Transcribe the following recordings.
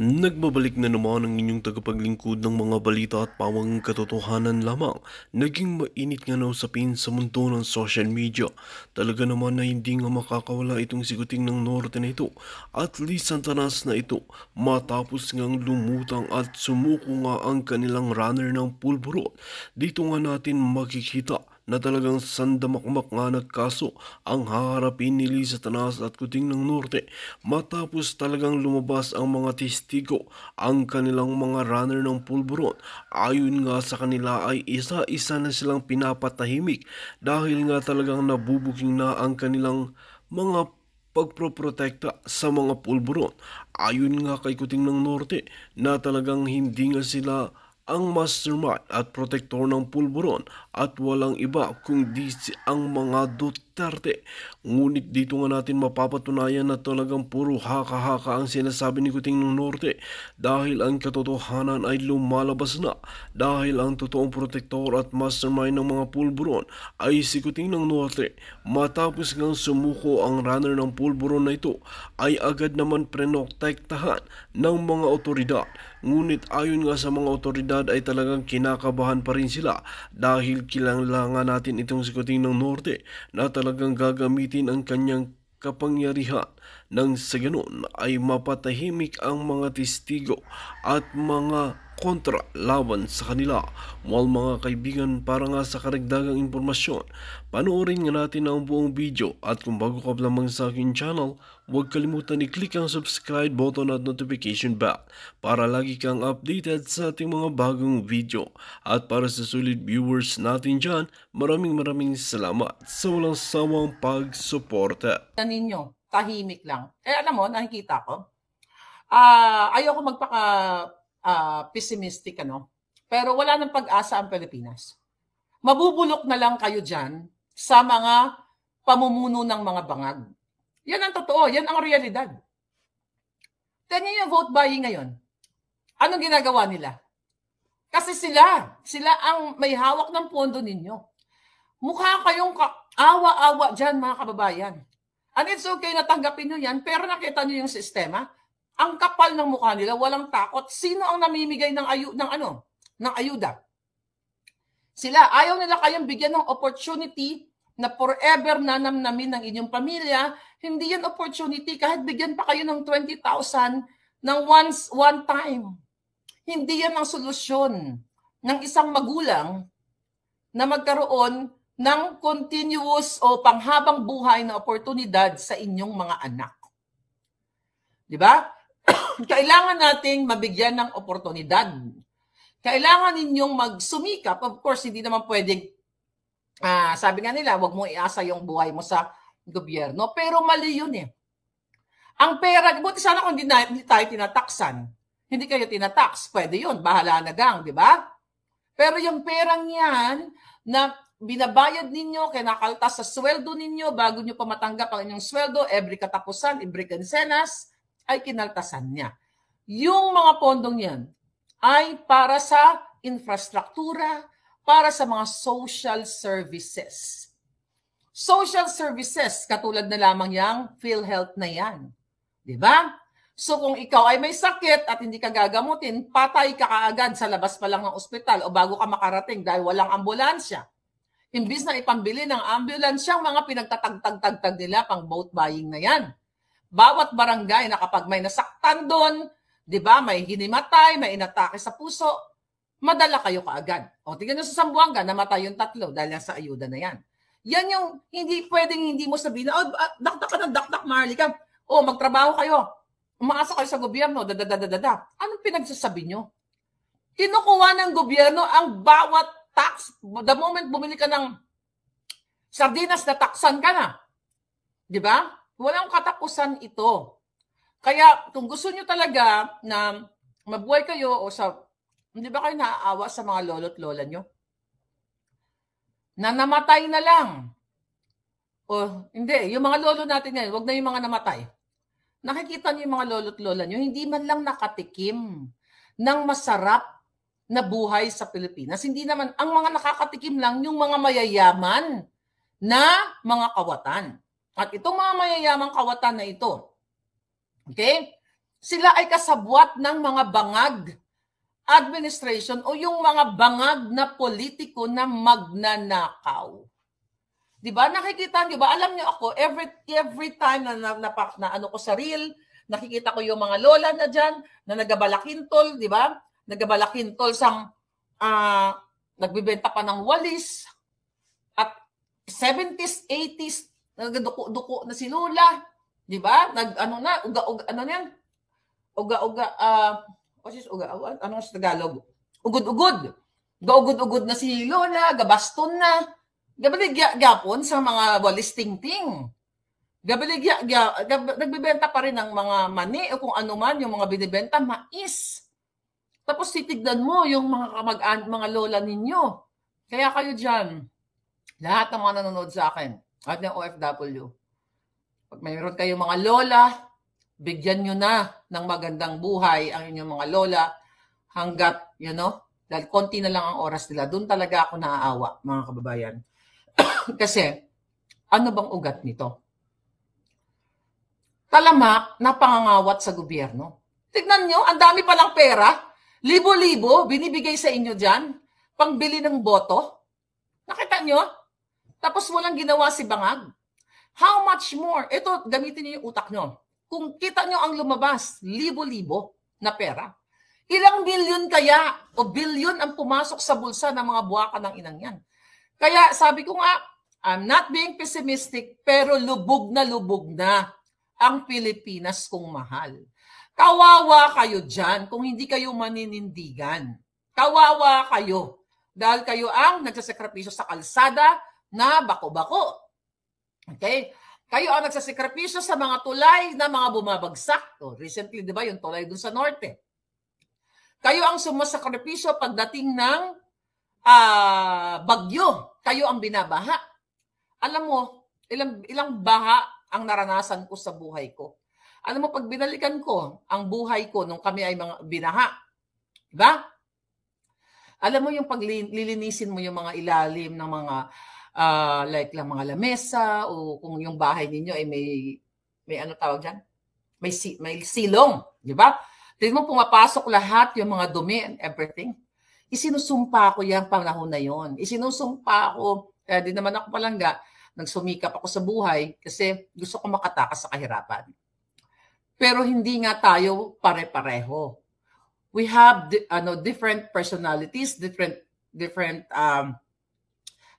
Nagbabalik na naman ang inyong tagapaglingkod ng mga balita at pawang katotohanan lamang. Naging mainit nga na usapin sa mundo ng social media. Talaga naman na hindi nga makakawala itong siguting ng norte na ito. At least ang tanas na ito matapos ngang lumutang at sumuko nga ang kanilang runner ng pulburo. Dito nga natin makikita na talagang sandamakmak nga nagkaso ang haharapin ni Lisa Tanas at Kuting ng Norte matapos talagang lumabas ang mga testigo ang kanilang mga runner ng pulburon. Ayon nga sa kanila ay isa-isa na silang pinapatahimik dahil nga talagang nabubuking na ang kanilang mga pagproprotekta sa mga pulburon. Ayon nga kay Kuting ng Norte na talagang hindi nga sila ang mastermind at protektor ng pulburon at walang iba kundi ang mga Duterte. Ngunit dito nga natin mapapatunayan na talagang puro haka-haka ang sinasabi ni Kuting ng Norte dahil ang katotohanan ay lumalabas na dahil ang totoong protektor at mastermind ng mga pulburon ay si Kuting ng Norte. Matapos ngang sumuko ang runner ng pulburon na ito ay agad naman prenotektahan ng mga otoridad. Ngunit ayon nga sa mga otoridad ay talagang kinakabahan pa rin sila dahil kailangan natin itong sikutin ng Norte na talagang gagamitin ang kanyang kapangyarihan nang sa ganun ay mapatahimik ang mga testigo at mga kontra laban sa kanila. Mahal mga kaibigan, para nga sa karagdagang impormasyon, panoorin nga natin ang buong video at kung bago ka pa lamang sa aking channel, huwag kalimutan i-click ang subscribe button at notification bell para lagi kang updated sa ating mga bagong video. At para sa solid viewers natin dyan, maraming salamat sa walang sawang pagsuporta. Ninyo, tahimik lang. Alam mo, nakikita ko, ayoko magpaka pessimistic, pero wala nang pag-asa ang Pilipinas. Mabubulok na lang kayo dyan sa mga pamumuno ng mga bangag. Yan ang totoo, yan ang realidad. Tingnan yung vote buying ngayon. Anong ginagawa nila? Kasi sila ang may hawak ng pondo ninyo. Mukha kayong awa-awa dyan, mga kababayan. And it's okay na tanggapin nyo yan, pero nakita nyo yung sistema, ang kapal ng mukha nila, walang takot. Sino ang namimigay ng ayuda? Sila, ayaw nila kayong bigyan ng opportunity na forever nanamnamin ng inyong pamilya. Hindi yan opportunity, kahit bigyan pa kayo ng 20,000 ng one time. Hindi yan ang solusyon ng isang magulang na magkaroon ng continuous o panghabang buhay na oportunidad sa inyong mga anak. Di ba? Kailangan nating mabigyan ng oportunidad. Kailangan ninyong magsumikap. Of course, hindi naman pwedeng, sabi nga nila, wag mo iasa yung buhay mo sa gobyerno. Pero mali yun eh. Ang pera, buti sana kung hindi tayo tinataksan. Hindi kayo tinatax, pwede yun. Bahala na gang, di ba? Pero yung perang yan na binabayad ninyo, kinakaltas sa sweldo ninyo bago nyo pa matanggap ang inyong sweldo, every katapusan, every quincenas, ay kinaltasan niya. Yung mga pondong yan ay para sa infrastruktura, para sa mga social services. Social services, katulad na lamang yung PhilHealth na yan. Di ba? So kung ikaw ay may sakit at hindi ka gagamutin, patay ka kaagad sa labas pa lang ng ospital o bago ka makarating dahil walang ambulansya. Imbis na ipambili ng ambulansya ang mga pinagtatagtag-tagtag nila pang vote buying na yan. Bawat barangay na kapag may nasaktan doon, di ba, may hinimatay, may inatake sa puso, madala kayo kaagad. O tingnan nyo sa Zamboanga, namatay yung 3 dahil sa ayuda na yan. Yan yung hindi pwedeng hindi mo sabihin, dakdak ka ng dakdak, Marlica. O magtrabaho kayo. Umaasa kayo sa gobyerno, Anong pinagsasabi nyo? Kinukuha ng gobyerno ang bawat tax. The moment bumili ka ng sardinas, nataksan ka na. Di ba? Walang katapusan ito. Kaya kung gusto nyo talaga na mabuhay kayo o hindi ba kayo naaawa sa mga lolo't lola nyo? Na namatay na lang. O hindi, yung mga lolo natin ngayon, wag na yung mga namatay. Nakikita niyo yung mga lolo't lola nyo, hindi man lang nakatikim ng masarap na buhay sa Pilipinas. Hindi naman, ang mga nakakatikim lang yung mga mayayaman na mga kawatan. At itong mga mayayamang kawatan na ito, okay? Sila ay kasabwat ng mga bangag administration o yung mga bangag na politiko na magnanakaw. 'Di ba? Nakikita niyo ba? Alam niyo ako, every time na ano ko sa reel, nakikita ko yung mga lola na diyan na nagabalakintol, 'di ba? Nagabalakintol sang nagbebenta pa ng walis at 70s, 80s nagduko-duko na si lola, 'di ba? Nag-ano na, uga-uga ano yan? Uga-uga what is uga? Ano sa Tagalog? Ugod-ugod. Gaugod-ugod na si lola, gabaston na. Gabaligya gyapon sa mga walis tingting. Gabaligya nagbebenta pa rin ng mga mani o kung ano man yung mga binibenta, mais. Tapos titignan mo yung mga lola ninyo. Kaya kayo diyan, lahat ng mga nanonood sa akin, at ng OFW, pag mayroon kayong mga lola, bigyan nyo na ng magandang buhay ang inyong mga lola hanggat, dahil konti na lang ang oras nila. Doon talaga ako naaawa, mga kababayan. Kasi, ano bang ugat nito? Talamak na pangangawat sa gobyerno. Tignan nyo, ang dami palang pera. Libo-libo, binibigay sa inyo dyan. Pangbili ng boto. Nakita nyo? Tapos walang ginawa si Bangag. How much more? Ito, gamitin nyo yung utak nyo. Kung kita nyo ang lumabas, libo-libo na pera. Ilang milyon kaya o bilyon ang pumasok sa bulsa ng mga buwaka ng inang yan. Kaya sabi ko nga, I'm not being pessimistic, pero lubog na ang Pilipinas kung mahal. Kawawa kayo dyan kung hindi kayo maninindigan. Kawawa kayo dahil kayo ang nagsasakripisyo sa kalsada na bako-bako. Okay? Kayo ang nagsasakripisyo sa mga tulay na mga bumabagsak. So, recently, di ba, yung tulay dun sa norte. Kayo ang sumasakripisyo pagdating ng bagyo. Kayo ang binabaha. Alam mo, ilang baha ang naranasan ko sa buhay ko. Alam mo, pag binalikan ko ang buhay ko nung kami ay mga binaha, diba? Alam mo yung paglilinisin mo yung mga ilalim ng mga like lang mga lamesa o kung yung bahay ninyo ay may ano tawag dyan? May silong, di ba? Tignan mo pumapasok lahat yung mga dumi and everything. Isinusumpa ko yung panahon na yon. Isinusumpa ko, kaya di naman ako palangga, nagsumikap ako sa buhay kasi gusto ko makatakas sa kahirapan. Pero hindi nga tayo pare-pareho. We have different personalities, different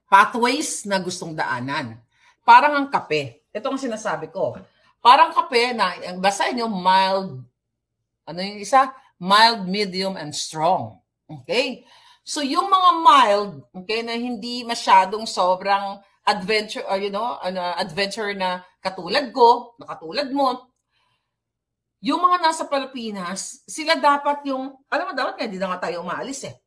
pathways na gustong daanan. Parang ang kape. Ito ang sinasabi ko. Parang kape na, basahin nyo, mild, mild, medium, and strong. Okay? So yung mga mild, okay, na hindi masyadong sobrang adventure, adventure na katulad ko, na katulad mo, yung mga nasa Pilipinas, sila dapat dapat nga, hindi na nga tayo umaalis eh.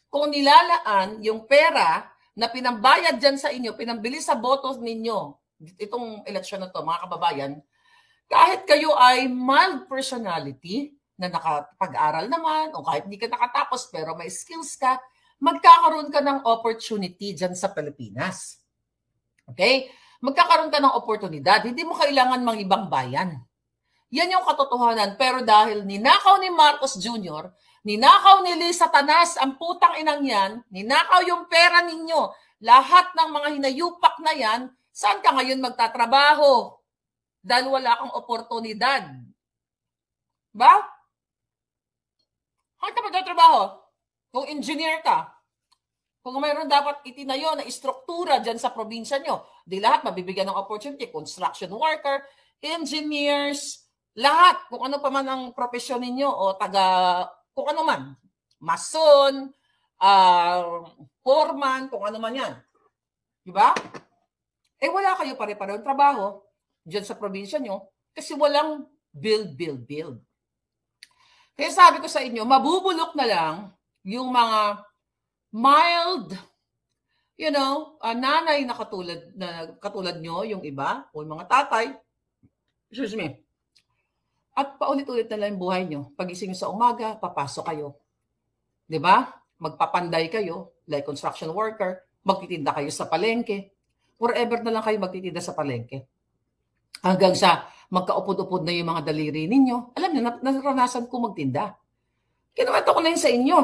Kung nilalaan yung pera na pinambayad dyan sa inyo, pinambili sa botos ninyo, itong eleksyon na to, mga kababayan, kahit kayo ay mild personality, na nakapag-aral naman, o kahit hindi ka nakatapos pero may skills ka, magkakaroon ka ng opportunity dyan sa Pilipinas. Okay? Magkakaroon ka ng oportunidad. Hindi mo kailangan mang ibang bayan. Yan yung katotohanan. Pero dahil ninakaw ni Marcos Jr., ninakaw ni Lisa Tanas, ang putang inang yan, ninakaw yung pera ninyo, lahat ng mga hinayupak na yan, saan ka ngayon magtatrabaho? Dahil wala kang oportunidad. Ba? Saan ka magtatrabaho? Kung engineer ka, kung mayroon dapat itinayo na istruktura dyan sa probinsya nyo, di lahat mabibigyan ng opportunity, construction worker, engineers, lahat, kung ano pa man ang profesyon ninyo o kung ano man, mason, foreman, kung ano man yan. Diba? Eh wala kayo pare-parehong trabaho dyan sa probinsya nyo kasi walang build. Kaya sabi ko sa inyo, mabubulok na lang yung mga mild, nanay na katulad nyo, yung iba, o yung mga tatay, excuse me, at paulit-ulit na lang yung buhay nyo. Pagising nyo sa umaga, papasok kayo. Diba? Magpapanday kayo, like construction worker, magtitinda kayo sa palengke. Forever na lang kayo magtitinda sa palengke. Hanggang sa magkaupod-upod na yung mga daliri ninyo. Alam niyo, naranasan ko magtinda. Kinuwento ko na yun sa inyo.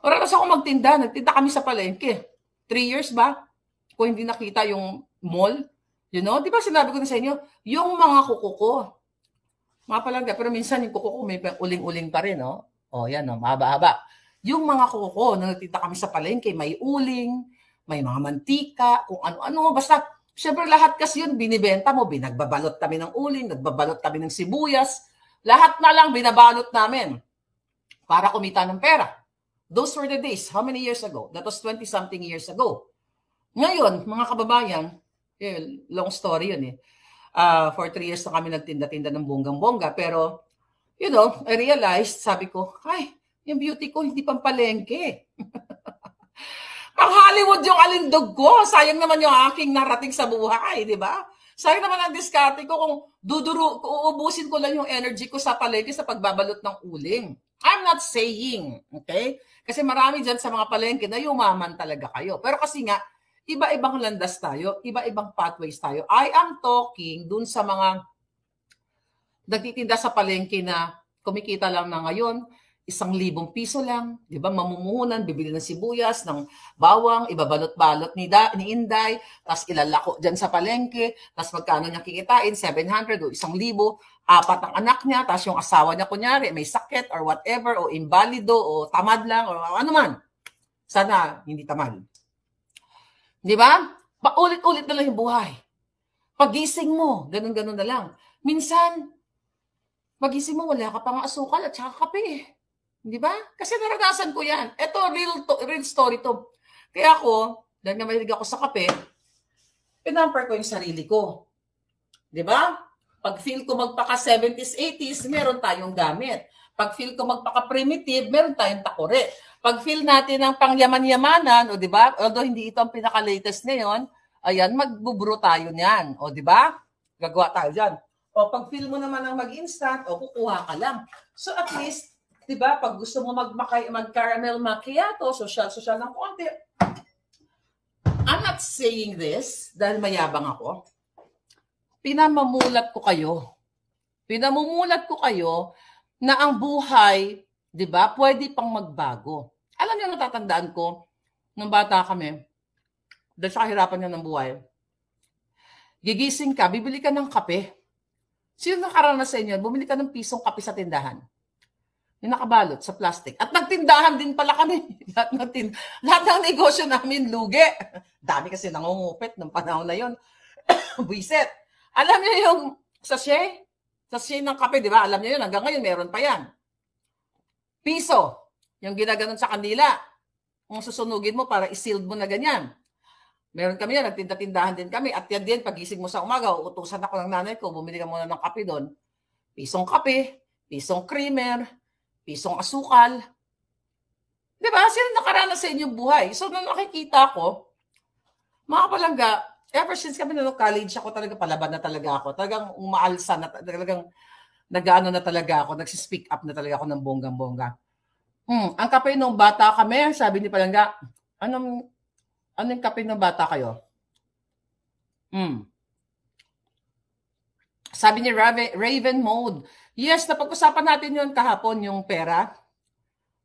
Naranasan ko magtinda. Nagtinda kami sa palengke. 3 years ba? Kung hindi nakita yung mall. You know? Di ba sinabi ko na sa inyo, yung mga kuko ko, mga palangga, pero minsan yung kuko ko may uling-uling pa rin, no? O, yan, no? Mahaba-haba. Yung mga kuko ko, nang nagtinda kami sa palengke, may uling, may mga mantika, kung ano-ano. Basta, syempre lahat kasi yun, binibenta mo. Binagbabalot kami ng uling, nagbabalot kami ng sibuyas. Lahat na lang binabalot namin para kumita ng pera. Those were the days. How many years ago? That was 20-something years ago. Ngayon, mga kababayan, long story yun eh. For 3 years na kami nagtinda-tinda ng bonggang-bongga. Pero, you know, I realized, sabi ko, ay, yung beauty ko hindi pampalengke. Pang Hollywood yung alindog ko. Sayang naman yung aking narating sa buhay, di ba? Sayang naman ang diskarte ko kung uubusin ko lang yung energy ko sa palengke sa pagbabalot ng uling. I'm not saying, okay? Kasi marami dyan sa mga palengke na yumaman talaga kayo. Pero kasi nga, iba-ibang landas tayo, iba-ibang pathways tayo. I am talking dun sa mga nagtitinda sa palengke na kumikita lang na ngayon, 1,000 piso lang, di ba? Mamumuhunan, bibili ng sibuyas, ng bawang, ibabalot-balot ni Inday, tapos ilalako dyan sa palengke, tapos magkano niya kikitain, 700 o 1,000, 4 ang anak niya, tapos yung asawa niya kunyari, may sakit or whatever, o invalido, o tamad lang, o ano man. Sana hindi tamad. Di ba? Paulit-ulit na lang yung buhay. Pagising mo, ganun-ganun na lang. Minsan, pagising mo, wala ka pang asukal at saka kape. Di ba? Kasi naranasan ko yan. Ito, real story to. Kaya ako, dahil nga mahilig ako sa kape, pinamper ko yung sarili ko. Di ba? Pag feel ko magpaka 70s, 80s, meron tayong gamit. Pag feel ko magpaka primitive, meron tayong takore. Pag feel natin ang pangyaman-yamanan, o di ba? Although hindi ito ang pinaka-latest ngayon, ayan, magbubro tayo niyan. O di ba? Gagawa tayo diyan. O pag feel mo naman ang mag-instant, o kukuha ka lang. So at least, di ba, pag gusto mo mag-caramel macchiato, social ng konti. I'm not saying this dahil mayabang ako. Pinamumulat ko kayo na ang buhay, di ba, pwede pang magbago. Alam niyo, natatandaan ko, nung bata kami, dahil sa kahirapan niya ng buhay, gigising ka, bibili ka ng kape. Sino nakaranas sa inyo? Bumili ka ng pisong kape sa tindahan. Yung nakabalot sa plastic. At nagtindahan din pala kami. Lahat ng negosyo namin, lugi. Dami kasi nangungupit ng panahon na yon. Buiset. Alam niyo yung sachet ng kape, di ba? Alam niyo yun, hanggang ngayon meron pa yan. Piso. Yung ginaganon sa kandila. Kung susunugin mo para i-sealed mo na ganyan. Meron kami yan, nagtinda-tindahan din kami. At yan din, pagising mo sa umaga, uutusan ako ng nanay ko, bumili ka muna ng kape doon. Pisong kape, pisong creamer, pisong asukal. Di ba? Sino nakaranas sa inyong buhay? So, nung nakikita ko, mga palangga, ever since kami nung college ako, talaga palaban na talaga ako. Talagang umaalsa na, talagang nag-ano na talaga ako, nagsispeak up na talaga ako ng bonggang-bongga. Ang kape nung bata kami, sabi ni palangga, anong kape nung bata kayo? Sabi ni Raven Mode, yes, napag-usapan natin yun kahapon, yung pera,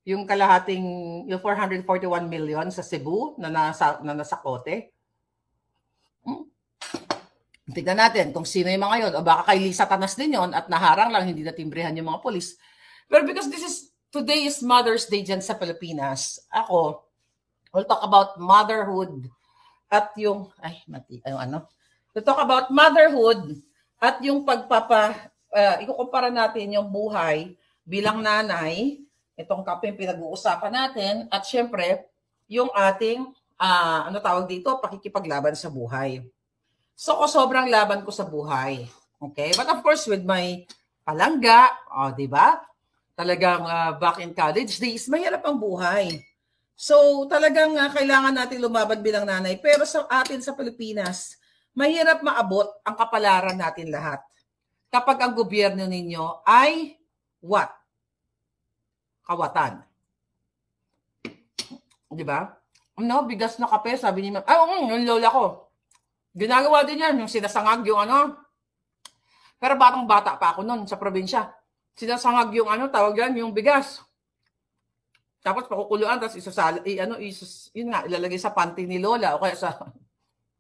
yung kalahating, yung 441 million sa Cebu na nasa kote. Tignan natin kung sino yung mga yun. O baka kay Lisa Tanas din yun at naharang lang, hindi na timbrehan yung mga polis. Pero because today is Mother's Day dyan sa Pilipinas, ako, we'll talk about motherhood at yung, we'll talk about motherhood at yung ikukumpara natin yung buhay bilang nanay, itong kape pinag-uusapan natin, at syempre, yung ating, tawag dito, pakikipaglaban sa buhay. So, sobrang laban ko sa buhay. Okay? But of course, with my palangga, di ba? Talagang back in college days, mahirap ang buhay. So, talagang kailangan natin lumaban bilang nanay. Pero sa atin sa Pilipinas, mahirap maabot ang kapalaran natin lahat. Kapag ang gobyerno ninyo ay what? Kawatan. Di ba? Bigas na kape, sabi ni Ma'am. Yung lola ko. Ginagawa din yan, yung sinasangag yung Pero batang-bata pa ako noon sa probinsya. Sinasangag yung tawag yan, yung bigas. Tapos pakukuluan, tapos yun nga, ilalagay sa panty ni Lola o kaya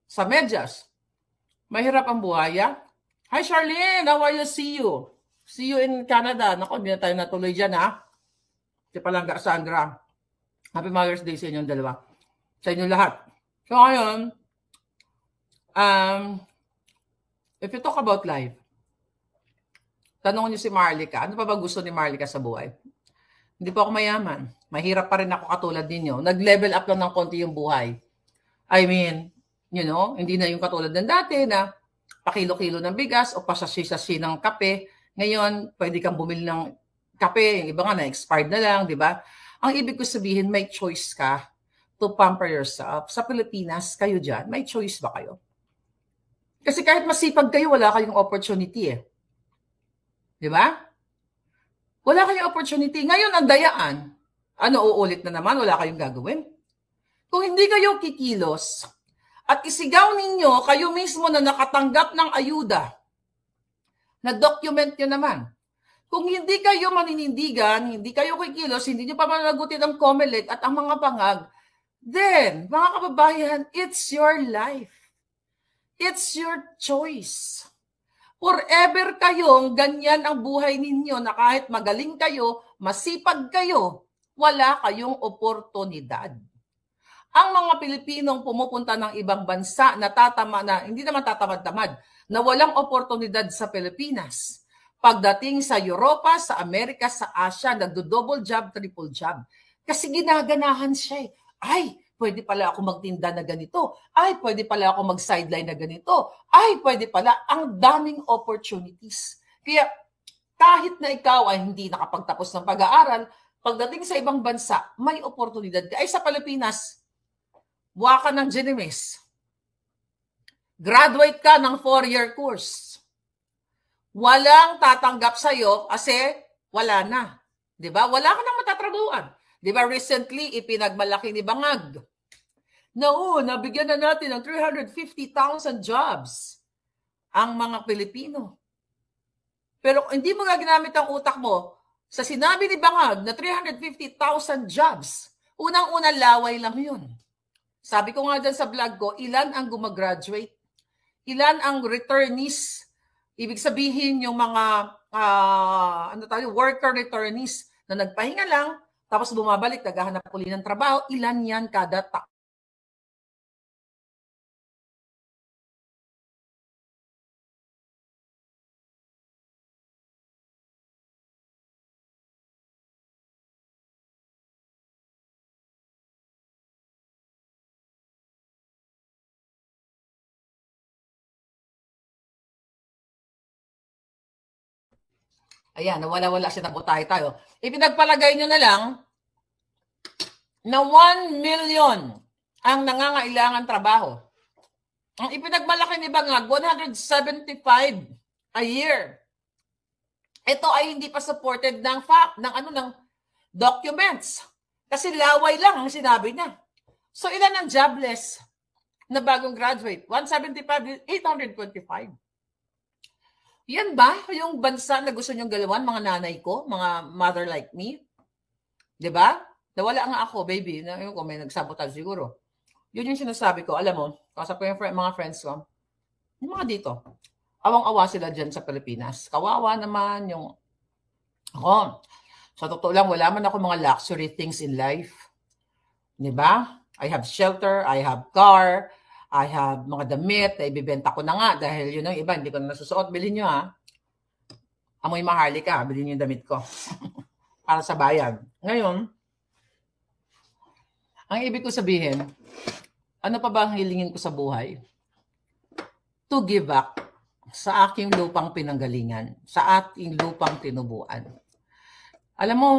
sa medyas. Mahirap ang buhay, ah. Hi, Charlene! How are you? See you. See you in Canada. Naku, hindi na tayo natuloy dyan, ha? Si Palangga Sandra. Happy Mother's Day sa inyong dalawa. Sa inyong lahat. So, ngayon, if you talk about life, tanong niyo si Marlica, ano pa ba gusto ni Marlica sa buhay? Hindi pa ako mayaman. Mahirap pa rin ako katulad ninyo. Nag-level up lang ng konti yung buhay. I mean, hindi na yung katulad ng dati na pakilo-kilo ng bigas o pasasi-sasi ng kape. Ngayon, pwede kang bumili ng kape. Yung iba nga na-expired na lang, di ba? Ang ibig ko sabihin, may choice ka to pamper yourself. Sa Pilipinas, kayo dyan, may choice ba kayo? Kasi kahit masipag kayo, wala kayong opportunity eh. Di ba? Wala kayong opportunity. Ngayon, ang dayaan. Uulit na naman, wala kayong gagawin. Kung hindi kayo kikilos, at isigaw ninyo, kayo mismo na nakatanggap ng ayuda, na document nyo naman. Kung hindi kayo maninindigan, hindi kayo kikilos, hindi nyo pa managutin ang COMELEC at ang mga bangag, then, mga kababayan, it's your life. It's your choice. Forever kayong ganyan ang buhay ninyo na kahit magaling kayo, masipag kayo, wala kayong oportunidad. Ang mga Pilipinong pumupunta ng ibang bansa hindi naman tatamad-tamad, na walang oportunidad sa Pilipinas. Pagdating sa Europa, sa Amerika, sa Asia, nagdo-double job, triple job. Kasi ginaganahan siya eh. Ay, pwede pala ako magtinda na ganito. Ay, pwede pala ako mag-sideline na ganito. Ay, pwede pala. Ang daming opportunities. Kaya kahit na ikaw ay hindi nakapagtapos ng pag-aaral, pagdating sa ibang bansa, may oportunidad ka. Ay, sa Pilipinas, buwa ka ng Genimes. Graduate ka ng 4-year course. Walang tatanggap sa'yo kasi wala na. Diba? Wala ka nang matatrabuhan. Diba recently, ipinagmalaki ni Bangag. Nabigyan na natin ng 350,000 jobs ang mga Pilipino. Pero hindi mo nga ginamit ang utak mo sa sinabi ni Bangag na 350,000 jobs. Unang-unang laway lang yun. Sabi ko nga dyan sa vlog ko, ilan ang gumagraduate? Ilan ang returnees? Ibig sabihin yung mga worker returnees na nagpahinga lang, tapos bumabalik, naghahanap uli ng trabaho, ilan yan kada taon? Ayan, nawala-wala siya ng utay tayo. Ipinagpalagay nyo na lang na 1 million ang nangangailangan trabaho. Ang ipinagmalaki ni Bangag, 175 a year. Ito ay hindi pa supported ng documents. Kasi laway lang ang sinabi niya. So ilan ang jobless na bagong graduate? 175, 825. Yan ba yung bansa na gusto nyong galawan, mga nanay ko, mga mother like me? Diba? Nawala nga ako, baby. Yung ko, may nagsabotage siguro. Yun yung sinasabi ko. Alam mo, kasap ko yung mga friends ko, yung mga dito, awang-awa sila dyan sa Pilipinas. Kawawa naman yung, sa totoo lang, wala man ako mga luxury things in life. Diba? I have shelter, I have car, I have mga damit na ibibenta ko na nga dahil yun ang iba, hindi ko na nasusuot. Bilhin nyo ha. Amoy Maharlika, bilhin nyo yung damit ko. Para sa bayan. Ngayon, ang ibig ko sabihin, ano pa ba ang hilingin ko sa buhay? To give back sa aking lupang pinanggalingan, sa ating lupang tinubuan. Alam mo,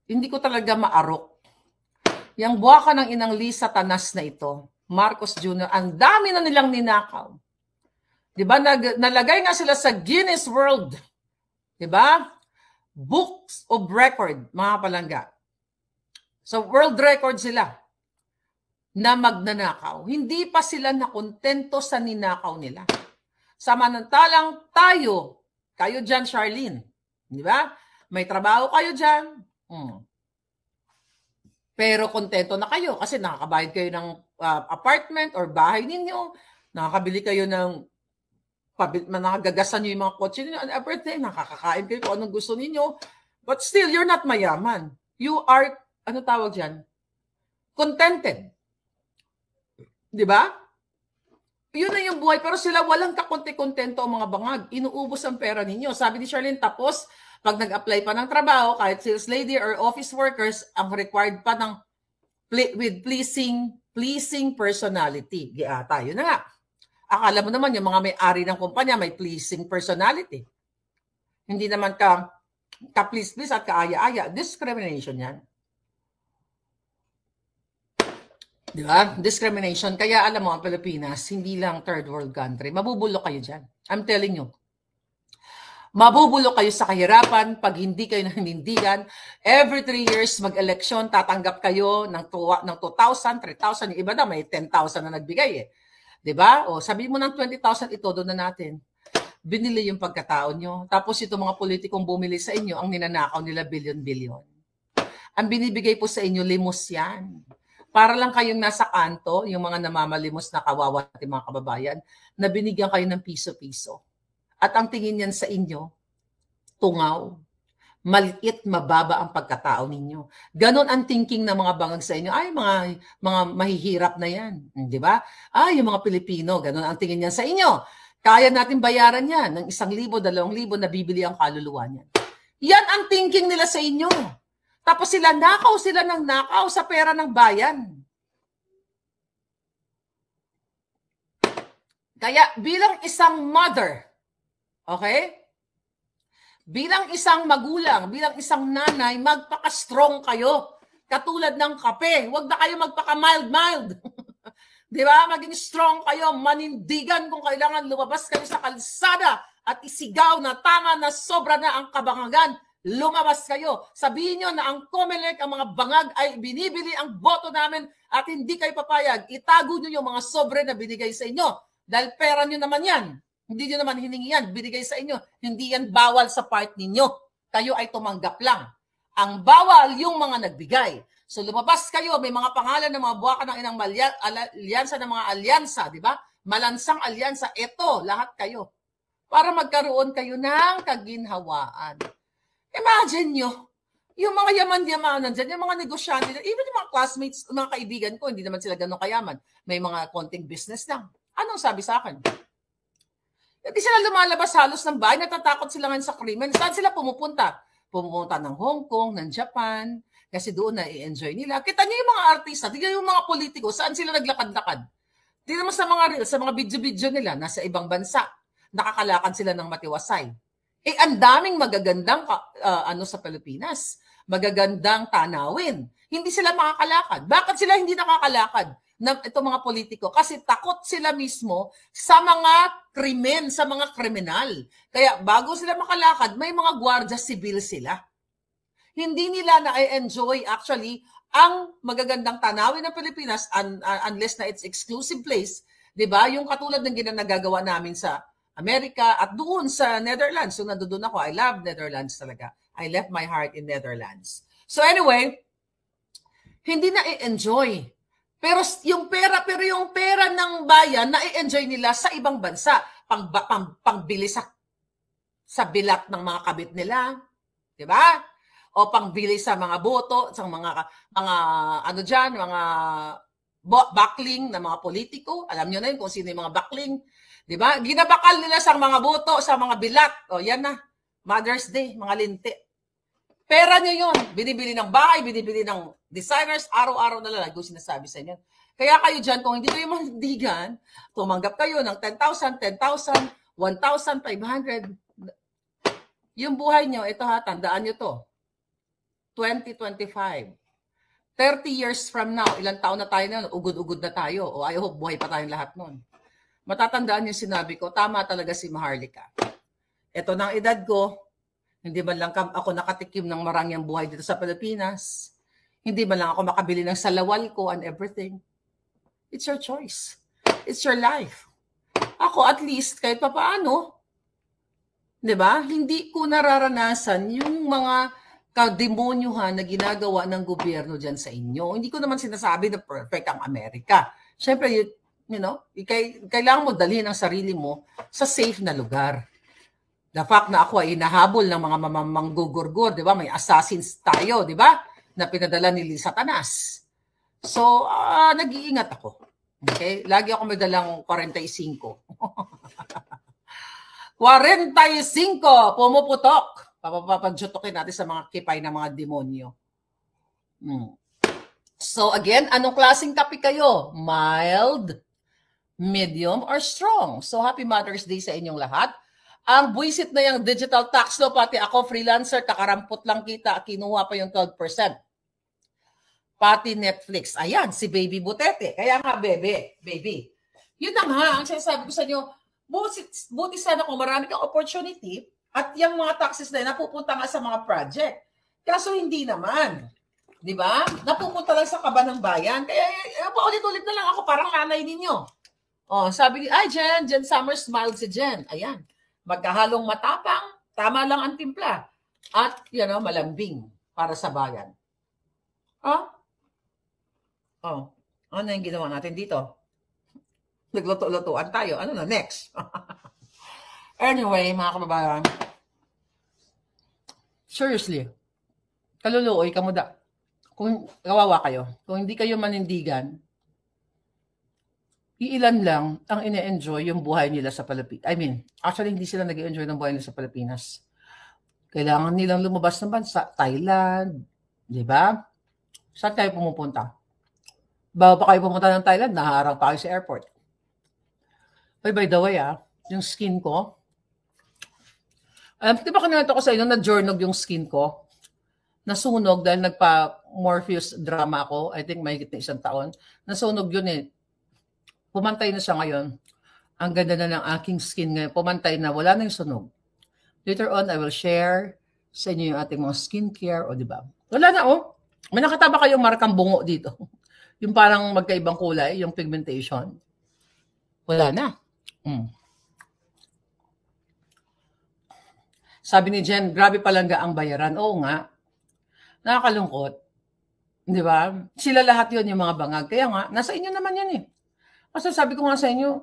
hindi ko talaga maarok. Yang buwaka ng inang Lisa Tanas na ito, Marcos Jr., ang dami na nilang ninakaw. Diba? Nalagay nga sila sa Guinness World. Diba? Books of Record, mga palangga. So, world record sila na magnanakaw. Hindi pa sila nakontento sa ninakaw nila. Samantalang tayo, kayo dyan, Charlene, di ba? May trabaho kayo dyan. Pero kontento na kayo kasi nakakabayad kayo ng apartment or bahay ninyo, nakakabili kayo ng nakagagasan nyo yung mga kotse ninyo and everything, nakakakain kayo kung anong gusto ninyo. But still, you're not mayaman. You are, ano tawag dyan? Contented. Di ba? Yun na yung buhay. Pero sila walang kakonte-kontento ang mga bangag. Inuubos ang pera ninyo. Sabi ni Charlene, tapos pag nag-apply pa ng trabaho, kahit sales lady or office workers, ang required pa ng with pleasing personality. Tayo na nga. Akala mo naman yung mga may-ari ng kumpanya may pleasing personality. Hindi naman ka-please-please at kaaya-aya. Discrimination yan. Di ba? Discrimination. Kaya alam mo, ang Pilipinas, hindi lang third world country. Mabubulok kayo dyan. I'm telling you. Mabubulok kayo sa kahirapan pag hindi kayo nanindigan. Every 3 years, mag-eleksyon, tatanggap kayo ng 2,000, 3,000. Yung iba na, may 10,000 na nagbigay eh. Diba? O sabi mo ng 20,000, ito doon na natin. Binili yung pagkataon nyo. Tapos itong mga politikong bumili sa inyo, ang ninanakaw nila bilyon-bilyon. Ang binibigay po sa inyo, limos yan. Para lang kayong nasa kanto, yung mga namamalimos na kawawa natin mga kababayan, na binigyan kayo ng piso-piso. At ang tingin yan sa inyo, tungaw, maliit, mababa ang pagkatao ninyo. Ganon ang thinking ng mga bangag sa inyo. Ay, mga mahihirap na yan. Di ba? Ay, yung mga Pilipino, ganon ang tingin yan sa inyo. Kaya natin bayaran yan ng 1,000, 2,000 na bibili ang kaluluwa niyan. Yan ang thinking nila sa inyo. Tapos sila ng nakaw sa pera ng bayan. Kaya bilang isang mother, okay? Bilang isang magulang, bilang isang nanay, magpaka-strong kayo. Katulad ng kape. Huwag na kayo magpaka-mild-mild. Di ba? Maging strong kayo. Manindigan kung kailangan lumabas kayo sa kalsada at isigaw na tama na sobra na ang kabangagan. Lumabas kayo. Sabihin nyo na ang COMELEC, ang mga bangag ay binibili ang boto namin at hindi kayo papayag. Itago nyo yung mga sobre na binigay sa inyo. Dahil pera nyo naman yan. Hindi nyo naman hiningi yan. Binigay sa inyo. Hindi yan bawal sa part ninyo. Kayo ay tumanggap lang. Ang bawal yung mga nagbigay. So lumabas kayo. May mga pangalan ng mga buwaka ng inang alyansa ng mga alyansa. Di ba? Malansang alyansa. Ito, lahat kayo. Para magkaroon kayo ng kaginhawaan. Imagine nyo, yung mga yaman-yamanan dyan, yung mga negosyante, even yung mga classmates, mga kaibigan ko, hindi naman sila ganun kayaman. May mga konting business lang. Anong sabi sa akin? Hindi sila lumalabas halos ng bahay, natatakot sila ngayon sa krimen. Saan sila pumupunta? Pumunta ng Hong Kong, ng Japan, kasi doon na i-enjoy nila. Kita niyo yung mga artista, tingnan yung mga politiko, saan sila naglakad-lakad? Tingnan mo sa mga video-video nila, nasa ibang bansa, nakakalakad sila ng matiwasay. Ang daming magagandang sa Pilipinas. Magagandang tanawin. Hindi sila makakalakad. Bakit sila hindi nakakalakad? Itong mga politiko. Kasi takot sila mismo sa mga krimen, sa mga kriminal. Kaya bago sila makalakad, may mga gwardiya sibil sila. Hindi nila na-enjoy actually ang magagandang tanawin ng Pilipinas unless na it's exclusive place. Diba? Yung katulad ng ginagagawa namin sa Amerika at doon sa Netherlands. So nandoon ako. I love Netherlands talaga. I left my heart in Netherlands. So anyway, hindi na i-enjoy. Pero yung pera ng bayan na i-enjoy nila sa ibang bansa. Pangbili sa bilat ng mga kabit nila. Diba? O pangbili sa mga boto, sa mga backling na mga politiko. Alam nyo na yun kung sino yung mga backling. Diba? Ginabakal nila sa mga boto, sa mga bilat. O yan na. Mother's Day, mga linti. Pera nyo yun. Binibili ng bahay, binibili ng designers, araw-araw na lang. Kung sinasabi sa inyo. Kaya kayo dyan, kung hindi kayo manindigan, tumanggap kayo ng 10,000, 10,000, 1,500. Yung buhay nyo, ito ha, tandaan nyo to. 2025. 30 years from now, ilang taon na tayo na, ugod-ugod na tayo. O I hope buhay pa tayong lahat nun. Matatandaan yung sinabi ko, tama talaga si Maharlika. Ito ng edad ko, hindi man lang ako nakatikim ng marangyang buhay dito sa Pilipinas. Hindi man lang ako makabili ng salawal ko and everything. It's your choice. It's your life. Ako at least kahit papaano, 'di ba? Hindi ko nararanasan yung mga kademonyuhan na ginagawa ng gobyerno diyan sa inyo. Hindi ko naman sinasabi na perfect ang Amerika. Siyempre, kailangan mo dalhin ang sarili mo sa safe na lugar. The fact na ako ay inahabol ng mga manggugurgur, 'di ba? May assassins tayo, 'di ba? Na pinadala ni Satanas. So, nag-iingat ako. Okay? Lagi ako may dalang 45. 45, pumuputok. Papapagjutokin natin sa mga kipay ng mga demonyo. So again, anong klaseng kape kayo? Mild, medium, or strong? So happy Mother's Day sa inyong lahat. Ang buwisit na yung digital tax law, pati ako freelancer, kakarampot lang kita, kinuha pa yung 12%. Pati Netflix. Ayan, si Baby Butete. Kaya nga, baby. Yun na nga, ang sinasabi ko sa inyo, buti sana kung marami kang opportunity at yung mga taxes na yun, napupunta nga sa mga project. Kaso hindi naman. Di ba? Napupunta lang sa kaba ng bayan. Kaya paulit-ulit na lang ako, parang nanay ninyo. Sabi ni, Jen Summer smiled si Jen. Ayan. Magkahalong matapang, tama lang ang timpla. At, malambing para sa bayan. Ano yung ginawa natin dito? Nagluto-lutuan tayo. Ano na, next? Anyway, mga kababayan, seriously, kaluluoy, kamuda. Kung kawawa kayo, kung hindi kayo manindigan, iilan lang ang ine-enjoy yung buhay nila sa Pilipinas. Actually, hindi sila nag-enjoy ng buhay nila sa Pilipinas. Kailangan nilang lumabas ng bansa. Thailand, di ba? Saan kayo pumupunta? Bago pa kayo pumunta ng Thailand, naharang pa kayo sa airport. By the way, yung skin ko, di ba kanina ko sa inyo, na-journog yung skin ko? Nasunog dahil nagpa-Morpheus drama ako. I think mahigit na 1 taon. Nasunog yun eh. Pumantay na siya ngayon. Ang ganda na ng aking skin ngayon. Pumantay na. Wala na yung sunog. Later on, I will share sa inyo yung ating mga skincare. O diba? Wala na May nakataba kayong markang bungo dito. Yung parang magkaibang kulay, yung pigmentation. Wala na. Sabi ni Jen, grabe palangga ang bayaran. Oo nga. Nakakalungkot. Di ba? Sila lahat yon yung mga bangag. Kaya nga, nasa inyo naman yan eh. Kasi sabi ko nga sa inyo,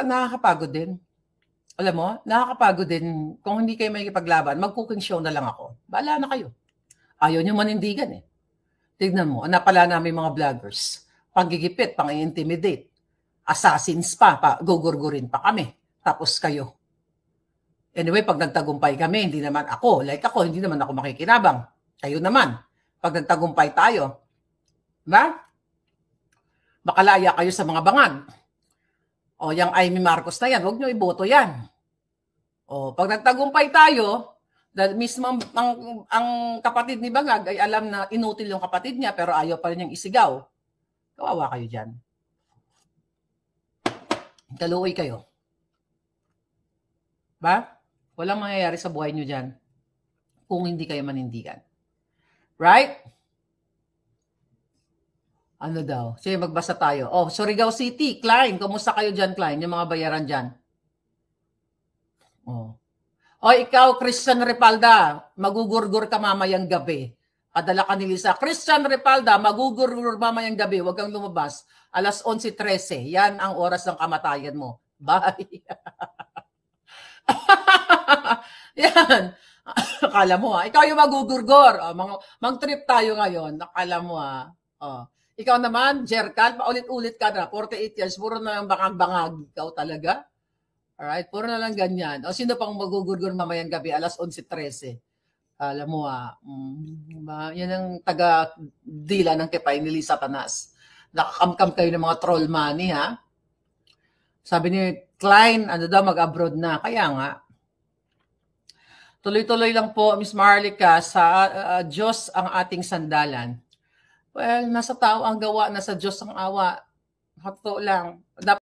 nakakapagod din. Alam mo, nakakapagod din. Kung hindi kayo may ipaglaban, mag-cooking show na lang ako. Bahala na kayo. Ayaw nyo manindigan eh. Tignan mo, napala namin mga vloggers. Panggigipit, pang-intimidate. Assassins pa, gugurgurin pa kami. Tapos kayo. Anyway, pag nagtagumpay kami, hindi naman ako, hindi naman ako makikinabang. Kayo naman, pag nagtagumpay tayo, ba? Makalaya kayo sa mga bangag. Yung Amy Marcos na yan, huwag nyo iboto yan. Pag nagtagumpay tayo, dahil mismo ang kapatid ni Bangag ay alam na inutil yung kapatid niya pero ayaw pa rin niyang isigaw. Kawawa kayo dyan. Kaluoy kayo. Ba? Walang mangyayari sa buhay niyo dyan kung hindi kayo manindigan. Right? Ano daw? Sige, magbasa tayo. Surigao City, Klein. Kumusta kayo dyan, Klein? Yung mga bayaran dyan. Ikaw, Christian Repalda, magugurgur ka mamayang gabi. Padala ka ni Lisa. Christian Repalda, magugurgur mamayang gabi. Huwag kang lumabas. 11:13. Yan ang oras ng kamatayan mo. Bye. Yan. Akala mo ikaw yung magugurgor. Mag-trip tayo ngayon. Akala mo Ikaw naman, Jerkal, paulit-ulit ka na. 48 years, puro na lang bangag-bangag. Ikaw talaga. Alright, puro na lang ganyan. Sino pang magugurgur mamayang gabi, 11:13. Alam mo yan ang taga-dila ng kipay ni Lisa Tanas. Nakakamkam kayo ng mga troll money, ha? Sabi ni Klein, mag-abroad na. Kaya nga. Tuloy-tuloy lang po, Miss Marlica, sa Diyos ang ating sandalan. Well, nasa tao ang gawa, nasa Diyos ang awa. Totoo lang. Dapat